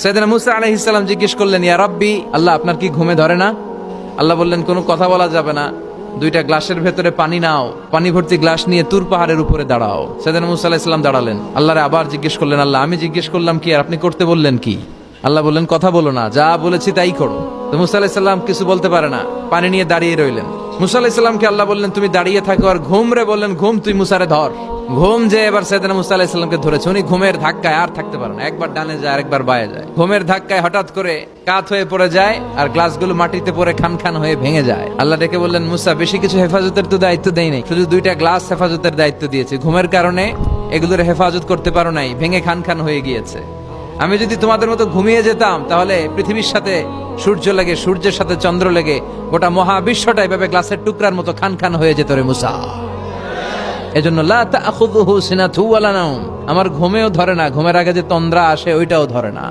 সাইয়েদনা মুসা আলাইহিস সালাম জিজ্ঞেস করলেন, ইয়া রাব্বি, আল্লাহ আপনার কি ঘুমে ধরে না? আল্লাহ বললেন, কোনো কথা বলা যাবে না, দুইটা গ্লাসের ভেতরে পানি নাও, পানি ভর্তি গ্লাস নিয়ে তুর পাহাড়ের উপরে দাঁড়াও। সাইয়েদনা মুসা আলাইহিস সালাম দাঁড়ালেন। আল্লাহরে আবার জিজ্ঞেস করলেন, আল্লাহ আমি জিজ্ঞেস করলাম কি আর আপনি করতে বললেন কি? আল্লাহ বললেন, কথা বলো না, যা বলেছি তাই করো। তো মুসা আলাইহিস সালাম কিছু বলতে পারে না, পানি নিয়ে দাঁড়িয়ে রইলেন। মুসা আলাইহিস সালামকে আল্লাহ বললেন, তুমি দাঁড়িয়ে থাকো আর ঘুম রে বললেন, ঘুম তুই মুসারে ধর। ঘুম যে এবার সাইয়েদনা মুসা আলাইহিস সালামকে ধরেছে। উনি ঘুমের ধাক্কায় আর থাকতে পারেন না, একবার ডানে যায় আরেকবার বায়ে যায়। ঘুমের ধাক্কায় হঠাৎ করে কাত হয়ে পড়ে যায় আর গ্লাসগুলো মাটিতে পড়ে খান খান হয়ে ভেঙে যায়। আল্লাহ ডেকে বললেন, মুসা বেশি কিছু হেফাজতের তো দায়িত্ব দেই নাই, শুধু দুইটা গ্লাস হেফাজতের দায়িত্ব দিয়েছি। ঘুমের কারণে এগুলোর হেফাজত করতে পারো নাই, ভেঙে খান খান হয়ে গিয়েছে। আমি যদি তোমাদের মতো ঘুমিয়ে যেতাম তাহলে পৃথিবীর সাথে সূর্য লেগে, সূর্যের সাথে চন্দ্র লেগে গোটা মহাবিশ্বটা এভাবে গ্লাসের টুকরার মতো খান খান হয়ে যেত রে মুসা। এজন্য লা তাখুযুহু সিনাতু ওয়ালা নাওম, আমার ঘুমেও ধরে না, ঘুমের আগে যে তন্দ্রা আসে ওইটাও ধরে না।